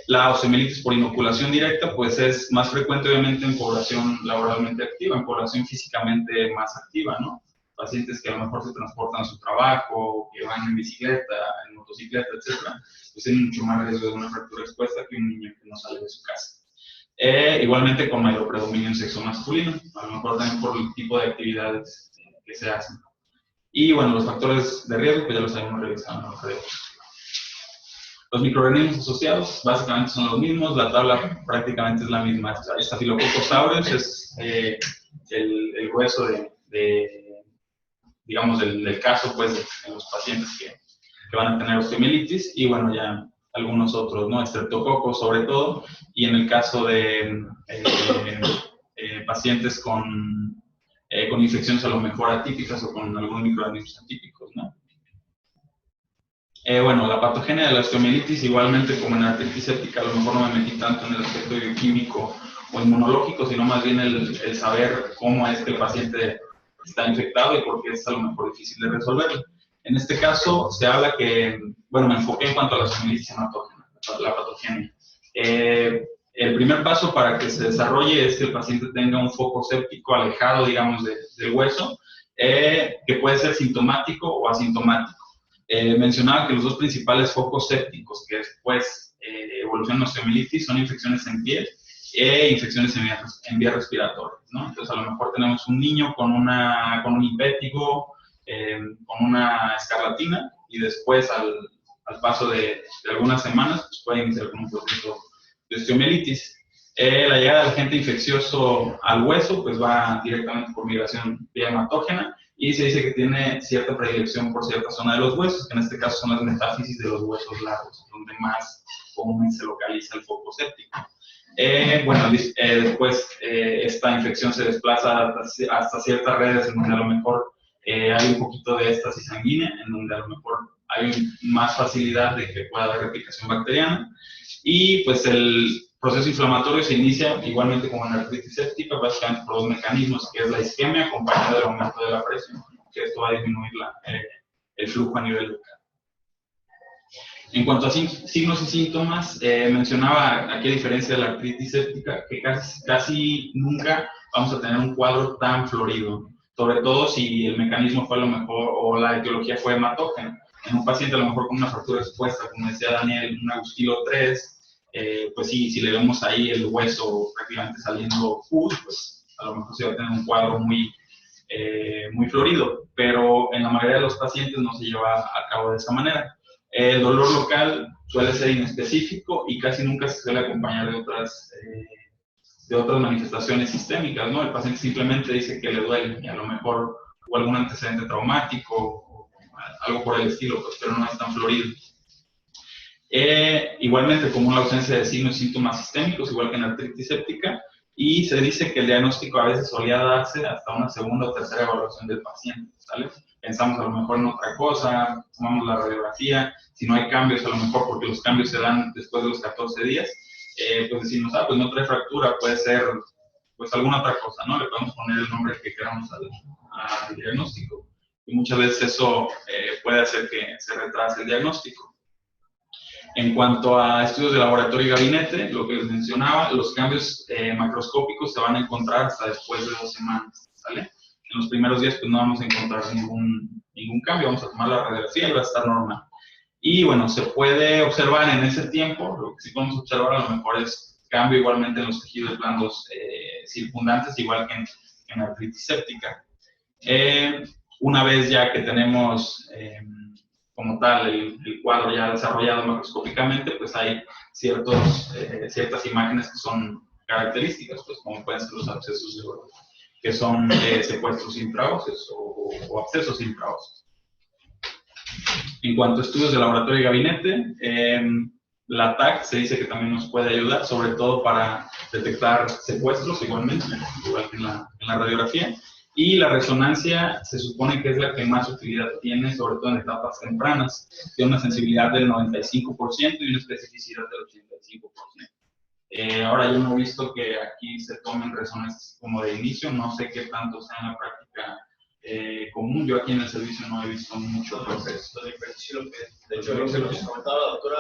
La osteomielitis por inoculación directa pues es más frecuente obviamente en población laboralmente activa, en población físicamente más activa, ¿no? Pacientes que a lo mejor se transportan a su trabajo, que van en bicicleta, en motocicleta, etcétera, pues tienen mucho más riesgo de una fractura expuesta que un niño que no sale de su casa. Igualmente con mayor predominio en sexo masculino, a lo mejor también por el tipo de actividades que se hacen. Y bueno, los factores de riesgo pues ya los habíamos revisado en la hoja de hoja. Los microorganismos asociados básicamente son los mismos, la tabla prácticamente es la misma. Staphylococcus aureus es el hueso digamos, del caso pues, de los pacientes que van a tener osteomielitis, y bueno, ya algunos otros, ¿no? Streptococcus sobre todo, y en el caso de pacientes con infecciones a lo mejor atípicas o con algunos microorganismos atípicos, ¿no? Bueno, la patogenia de la osteomielitis, igualmente como en la artritis séptica, a lo mejor no me metí tanto en el aspecto bioquímico o inmunológico, sino más bien el saber cómo es que el paciente está infectado y por qué es a lo mejor difícil de resolverlo. En este caso, se habla que, bueno, me enfoqué en cuanto a la osteomielitis hematógena, la patogenia. El primer paso para que se desarrolle es que el paciente tenga un foco séptico alejado, digamos, del hueso, que puede ser sintomático o asintomático. Mencionaba que los dos principales focos sépticos que después evolucionan en osteomielitis son infecciones en piel e infecciones en vías respiratorias, ¿no? Entonces, a lo mejor tenemos un niño con un impétigo, con una escarlatina, y después, al paso de algunas semanas, pues puede iniciar con un proceso de osteomielitis. La llegada del agente infeccioso al hueso, pues va directamente por migración vía hematógena, y se dice que tiene cierta predilección por cierta zona de los huesos, que en este caso son las metáfisis de los huesos largos, donde más comúnmente se localiza el foco séptico. Bueno, después esta infección se desplaza hasta ciertas redes en donde a lo mejor hay un poquito de éstasis sanguínea, en donde a lo mejor hay más facilidad de que pueda haber replicación bacteriana, y pues el proceso inflamatorio se inicia igualmente como en la artritis séptica, básicamente por dos mecanismos, que es la isquemia acompañada del aumento de la presión, que esto va a disminuir el flujo a nivel local. En cuanto a signos y síntomas, mencionaba aquí, a diferencia de la artritis séptica, que casi nunca vamos a tener un cuadro tan florido, sobre todo si el mecanismo fue a lo mejor, o la etiología fue hematógena. En un paciente a lo mejor con una fractura expuesta, como decía Daniel, un Agustilo 3, pues sí, si le vemos ahí el hueso prácticamente saliendo pus, pues a lo mejor se va a tener un cuadro muy florido, pero en la mayoría de los pacientes no se lleva a cabo de esa manera. El dolor local suele ser inespecífico y casi nunca se suele acompañar de otras manifestaciones sistémicas, ¿no? El paciente simplemente dice que le duele y a lo mejor hubo algún antecedente traumático o algo por el estilo, pues, pero no es tan florido. Igualmente común la ausencia de signos y síntomas sistémicos, igual que en la artritis séptica, y se dice que el diagnóstico a veces solía darse hasta una segunda o tercera evaluación del paciente, ¿sale? Pensamos a lo mejor en otra cosa, tomamos la radiografía, si no hay cambios, a lo mejor porque los cambios se dan después de los 14 días, pues decimos, pues no trae fractura, puede ser pues alguna otra cosa, ¿no? Le podemos poner el nombre que queramos al diagnóstico. Y muchas veces eso puede hacer que se retrase el diagnóstico. En cuanto a estudios de laboratorio y gabinete, lo que les mencionaba, los cambios macroscópicos se van a encontrar hasta después de 2 semanas, ¿sale? En los primeros días pues no vamos a encontrar ningún cambio, vamos a tomar la radiografía y va a estar normal. Y bueno, se puede observar en ese tiempo, lo que sí podemos observar a lo mejor es cambio igualmente en los tejidos blandos circundantes, igual que en artritis séptica. Una vez ya que tenemos como tal el cuadro ya desarrollado macroscópicamente, pues hay ciertas imágenes que son características, pues como pueden ser los abscesos de oro, que son secuestros intraóseos o abscesos intraóseos. En cuanto a estudios de laboratorio y gabinete, la TAC se dice que también nos puede ayudar, sobre todo para detectar secuestros, igualmente, igual que en la radiografía. Y la resonancia se supone que es la que más utilidad tiene, sobre todo en etapas tempranas. Tiene una sensibilidad del 95% y una especificidad del 85%. Ahora yo no he visto que aquí se tomen resonancias como de inicio, no sé qué tanto sea en la práctica común. Yo aquí en el servicio no he visto mucho proceso. De hecho, lo que nos comentaba la doctora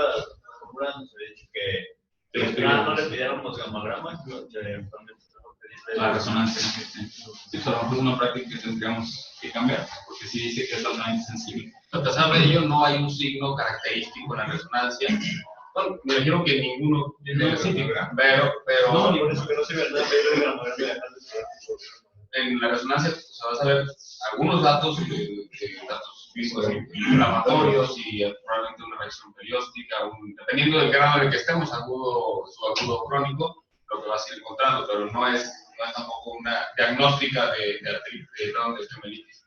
Komura, nos había dicho que no le pidieron los gamagramas, la resonancia. Sí, pues a lo mejor es una práctica que tendríamos que cambiar, porque sí dice que es altamente sensible. A pesar de ello, no hay un signo característico en la resonancia. Bueno, me imagino que ninguno tiene pero no, ni por eso que no se ve nada, pero en la resonancia pues, se va a saber algunos datos, datos físicos inflamatorios y probablemente una reacción perióstica, dependiendo del grado en el que estemos, agudo o crónico, lo que vas a ir encontrando, pero no es tampoco una diagnóstica de osteomelitis.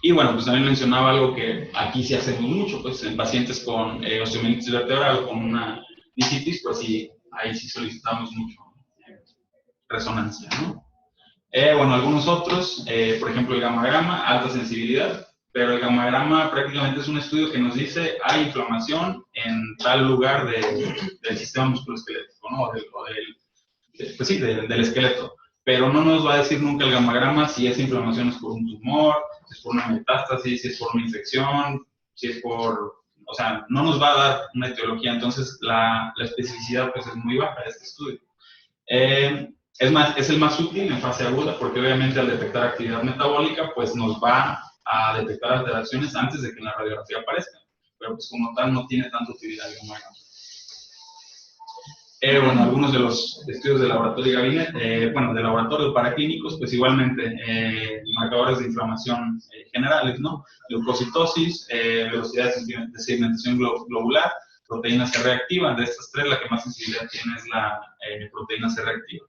Y bueno, pues también mencionaba algo que aquí sí hacemos mucho, pues en pacientes con osteomelitis vertebral o con una discitis, pues sí, ahí sí solicitamos mucho resonancia, ¿no? Bueno, algunos otros, por ejemplo el gamagrama, alta sensibilidad, pero el gamagrama prácticamente es un estudio que nos dice hay inflamación en tal lugar del sistema musculoesquelético, ¿no? Pues sí, del esqueleto, pero no nos va a decir nunca el gamagrama si esa inflamación es por un tumor, si es por una metástasis, si es por una infección, si es por... O sea, no nos va a dar una etiología, entonces la especificidad pues es muy baja de este estudio. Es el más útil en fase aguda porque obviamente al detectar actividad metabólica pues nos va a detectar alteraciones antes de que en la radiografía aparezca, pero pues como tal no tiene tanta utilidad el gamagrama. Bueno, algunos de los estudios de laboratorio y gabinete, de laboratorio paraclínicos, pues igualmente marcadores de inflamación generales, ¿no? Leucocitosis, velocidad de sedimentación globular, proteína C reactiva. De estas tres, la que más sensibilidad tiene es la proteína C reactiva.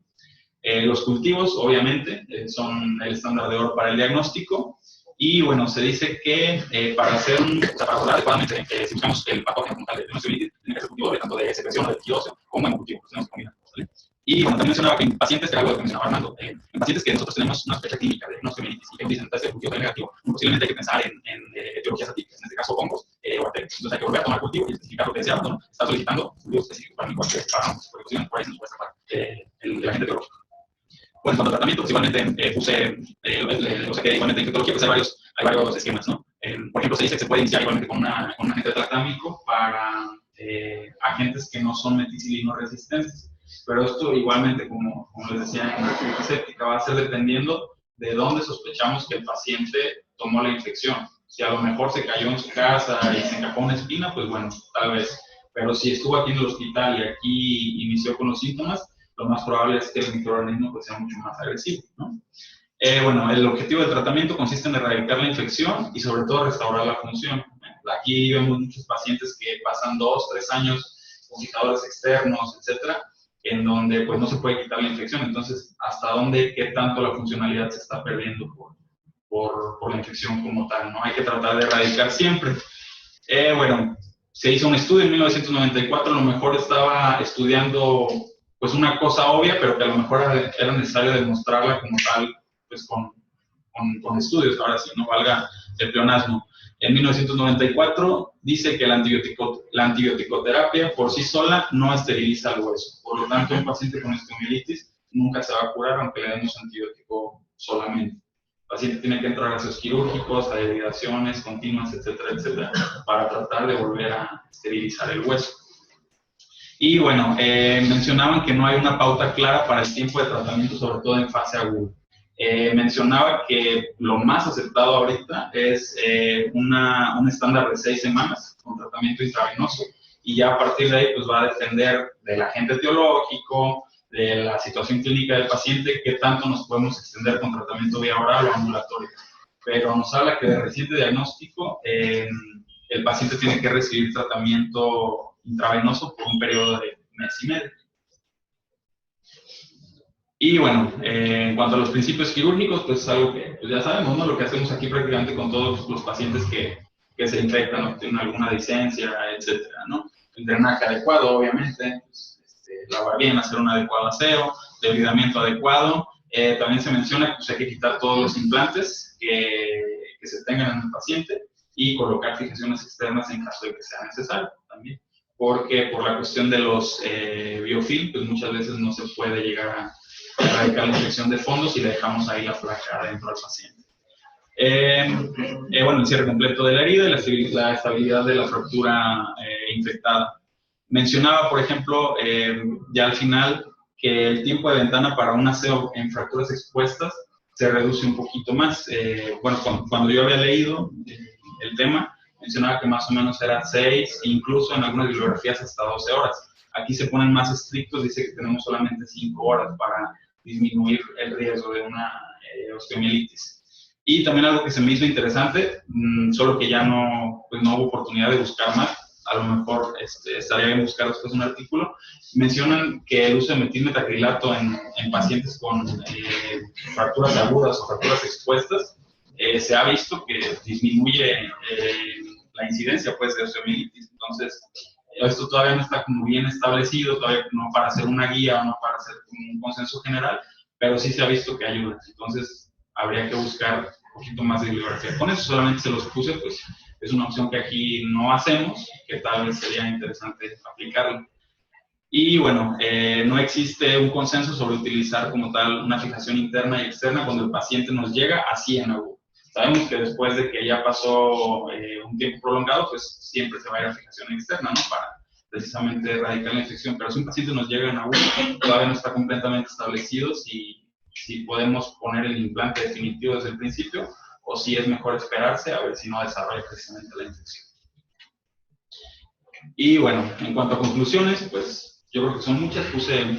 Los cultivos, obviamente, son el estándar de oro para el diagnóstico. Y bueno, se dice que para hacer para hablar adecuadamente, si buscamos el patógeno como tal de osteomelitis, tiene que ser cultivo tanto de secreción o de tejido óseo como hemocultivo, tenemos que combinar, ¿vale? Y bueno, también mencionaba que en pacientes, que era algo que mencionaba Armando, en pacientes que nosotros tenemos una sospecha clínica de osteomelitis y que dicen que el cultivo es negativo, posiblemente hay que pensar en etiologías atípicas, en este caso hongos o bacterias. Entonces hay que volver a tomar cultivo y especificar lo que decía Armando, ¿no? Está solicitando cultivo específico para cualquier precaución, por ahí se nos puede escapar el agente biológico. Bueno, en cuanto a tratamiento, pues igualmente puse, o sea que igualmente en infectología pues hay varios esquemas, ¿no? por ejemplo, se dice que se puede iniciar igualmente con un agente transámico para agentes que no son meticilino resistentes. Pero esto igualmente, como les decía, en la artritis séptica va a ser dependiendo de dónde sospechamos que el paciente tomó la infección. Si a lo mejor se cayó en su casa y se encajó una espina, pues bueno, tal vez. Pero si estuvo aquí en el hospital y aquí inició con los síntomas, lo más probable es que el microorganismo pues, sea mucho más agresivo, ¿no? Bueno, el objetivo del tratamiento consiste en erradicar la infección y sobre todo restaurar la función. Aquí vemos muchos pacientes que pasan 2, 3 años con fijadores externos, etcétera, en donde pues no se puede quitar la infección. Entonces, ¿hasta dónde, qué tanto la funcionalidad se está perdiendo por la infección como tal, ¿no? Hay que tratar de erradicar siempre. Bueno, se hizo un estudio en 1994, a lo mejor estaba estudiando pues una cosa obvia, pero que a lo mejor era necesario demostrarla como tal, pues con estudios, ahora sí, no valga el pleonasmo. En 1994 dice que la antibioticoterapia por sí sola no esteriliza el hueso. Por lo tanto, un paciente con osteomielitis nunca se va a curar aunque le demos antibiótico solamente. El paciente tiene que entrar a esos quirúrgicos, a derivaciones continuas, etcétera, etcétera, para tratar de volver a esterilizar el hueso. Y bueno, mencionaban que no hay una pauta clara para el tiempo de tratamiento, sobre todo en fase aguda. Mencionaba que lo más aceptado ahorita es un estándar de 6 semanas con tratamiento intravenoso, y ya a partir de ahí pues va a depender del agente etiológico, de la situación clínica del paciente, qué tanto nos podemos extender con tratamiento vía oral o ambulatorio. Pero nos habla que de reciente diagnóstico el paciente tiene que recibir tratamiento intravenoso por un periodo de mes y medio. Y bueno, en cuanto a los principios quirúrgicos, pues es algo que pues ya sabemos, ¿no? Lo que hacemos aquí prácticamente con todos los pacientes que se infectan o tienen alguna disencia, etcétera, ¿no? El drenaje adecuado, obviamente, pues, lavar bien, hacer un adecuado aseo, debridamiento adecuado. También se menciona que pues, hay que quitar todos los implantes que se tengan en el paciente y colocar fijaciones externas en caso de que sea necesario también. Porque por la cuestión de los biofilm, pues muchas veces no se puede llegar a erradicar la infección de fondo si le dejamos ahí la placa dentro del paciente. Bueno, el cierre completo de la herida y la estabilidad de la fractura infectada. Mencionaba, por ejemplo, ya al final, que el tiempo de ventana para un aseo en fracturas expuestas se reduce un poquito más. Bueno, cuando yo había leído el tema, mencionaba que más o menos eran 6, incluso en algunas bibliografías hasta 12 horas. Aquí se ponen más estrictos, dice que tenemos solamente 5 horas para disminuir el riesgo de una osteomielitis. Y también algo que se me hizo interesante, solo que ya no hubo oportunidad de buscar más, a lo mejor estaría bien buscar después un artículo, mencionan que el uso de metilmetacrilato en pacientes con fracturas agudas o fracturas expuestas, se ha visto que disminuye la incidencia pues, de osteomielitis. Entonces, esto todavía no está como bien establecido, todavía no para hacer una guía o no para hacer un consenso general, pero sí se ha visto que ayuda. Entonces, habría que buscar un poquito más de bibliografía. Con eso solamente se los puse, pues es una opción que aquí no hacemos, que tal vez sería interesante aplicarla. Y bueno, no existe un consenso sobre utilizar como tal una fijación interna y externa cuando el paciente nos llega así en agudo. Sabemos que después de que ya pasó un tiempo prolongado, pues siempre se va a ir a fijación externa, ¿no? Para precisamente erradicar la infección. Pero si un paciente nos llega en agudo, todavía no está completamente establecido si podemos poner el implante definitivo desde el principio o si es mejor esperarse a ver si no desarrolla precisamente la infección. Y bueno, en cuanto a conclusiones, pues yo creo que son muchas. Puse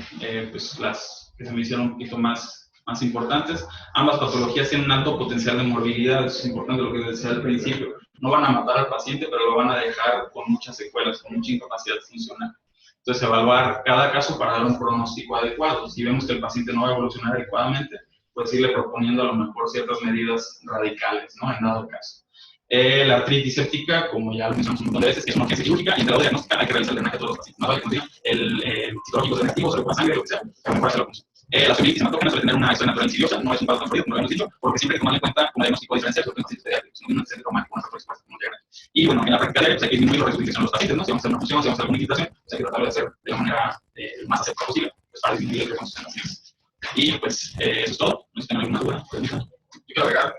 pues las que se me hicieron un poquito más importantes. Ambas patologías tienen un alto potencial de morbilidad, eso es importante lo que decía al principio. No van a matar al paciente, pero lo van a dejar con muchas secuelas, con mucha incapacidad funcional. Entonces, evaluar cada caso para dar un pronóstico adecuado. Si vemos que el paciente no va a evolucionar adecuadamente, pues irle proponiendo a lo mejor ciertas medidas radicales, ¿no? En dado caso. La artritis séptica, como ya lo mencionamos un montón de veces, es una urgencia quirúrgica y en grado de diagnóstica hay que realizar el drenaje a todos los pacientes. Más vale que nos digan el citológico negativo, o la sangre, lo que sea, para mejorar la función. La osteomielitis hematógena suele tener una historia natural insidiosa, no es un cuadro transferido, como lo hemos dicho, porque siempre hay que tomar en cuenta como diagnóstico diferencial, porque no es un antecedente traumático, una fractura expuesta, como diagrama. Y bueno, en la práctica diaria pues hay que disminuir los riesgos de infección de los pacientes, ¿no? Si vamos a hacer una función, si vamos a hacer alguna infiltración, pues hay que tratar de hacer de la manera más aceptada posible, pues para disminuir el riesgo de infección. Y pues eso es todo, no sé si tienen alguna duda. Yo quiero agregar,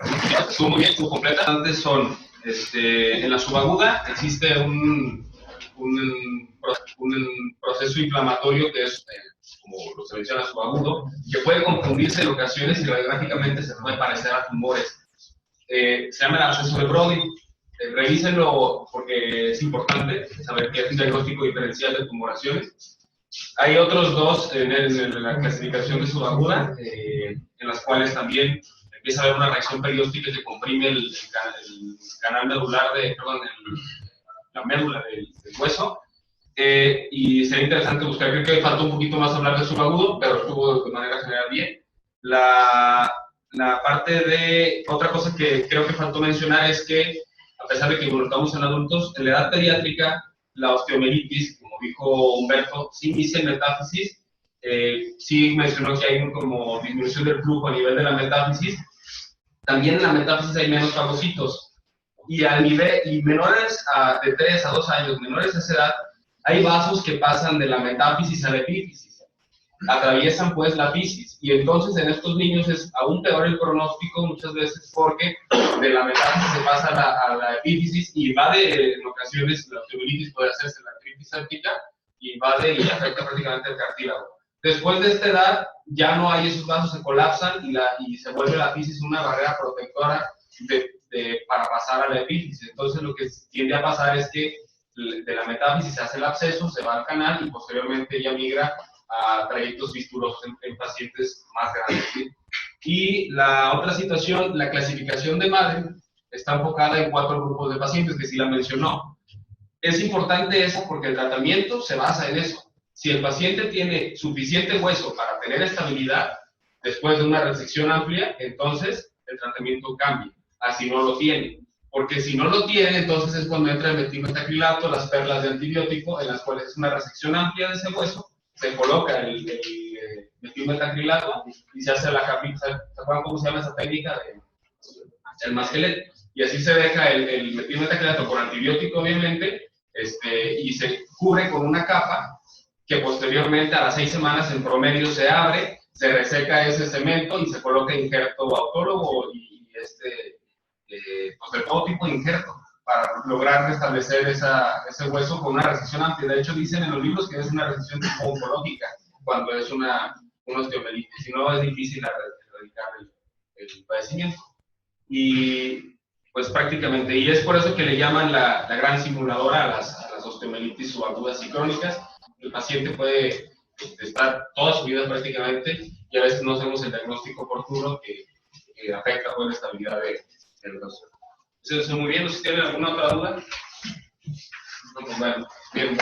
estuvo muy bien, estuvo completa. Antes son En la subaguda existe un proceso inflamatorio que es, como se menciona, subagudo, que puede confundirse en ocasiones y radiográficamente se puede parecer a tumores. Se llama el absceso de Brody. Revísenlo porque es importante saber que es un diagnóstico diferencial de tumoraciones. Hay otros dos en la clasificación de subaguda, en las cuales también empieza a haber una reacción perióstica que comprime el canal medular la médula del hueso. Y sería interesante buscar, creo que falta un poquito más hablar de subagudo, pero estuvo de manera general bien. La parte de, otra cosa que creo que faltó mencionar es que, a pesar de que lo estamos en adultos, en la edad pediátrica, la osteomielitis, como dijo Humberto, sí inicia en metáfisis, sí mencionó que hay como disminución del flujo a nivel de la metáfisis. También en la metáfisis hay menos fagocitos, y a nivel, y menores de 3 a 2 años, menores a esa edad, hay vasos que pasan de la metáfisis a la epífisis, atraviesan pues la fisis, y entonces en estos niños es aún peor el pronóstico muchas veces porque de la metáfisis se pasa a la epífisis y invade, en ocasiones la osteomielitis puede hacerse la artritis séptica, y invade y afecta prácticamente el cartílago. Después de esta edad ya no hay esos vasos, se colapsan y se vuelve la fisis una barrera protectora para pasar a la epífisis. Entonces lo que tiende a pasar es que de la metáfisis se hace el absceso, se va al canal y posteriormente ya migra a trayectos fistulosos en pacientes más grandes, ¿sí? Y la otra situación, la clasificación de Madden, está enfocada en 4 grupos de pacientes, que sí la mencionó. Es importante eso porque el tratamiento se basa en eso. Si el paciente tiene suficiente hueso para tener estabilidad después de una resección amplia, entonces el tratamiento cambia. Así no lo tiene. Porque si no lo tiene, entonces es cuando entra el metilmetacrilato, las perlas de antibiótico, en las cuales es una resección amplia de ese hueso, se coloca el metilmetacrilato y se hace la capita. ¿Se acuerdan cómo se llama esa técnica? El masquelet. Y así se deja el metilmetacrilato con antibiótico, obviamente, y se cubre con una capa que posteriormente a las 6 semanas en promedio se abre, se reseca ese cemento y se coloca injerto autólogo y pues de todo tipo de injerto para lograr restablecer ese hueso con una resección amplia. De hecho, dicen en los libros que es una resección tipo oncológica cuando es una osteomielitis, si no es difícil erradicar el padecimiento. Y pues prácticamente, y es por eso que le llaman la gran simuladora a las osteomielitis subagudas y crónicas. El paciente puede estar toda su vida prácticamente y a veces no hacemos el diagnóstico oportuno que afecta la estabilidad del hueso. Eso es muy bien. ¿No sé si tienen alguna otra duda? Bueno, bien.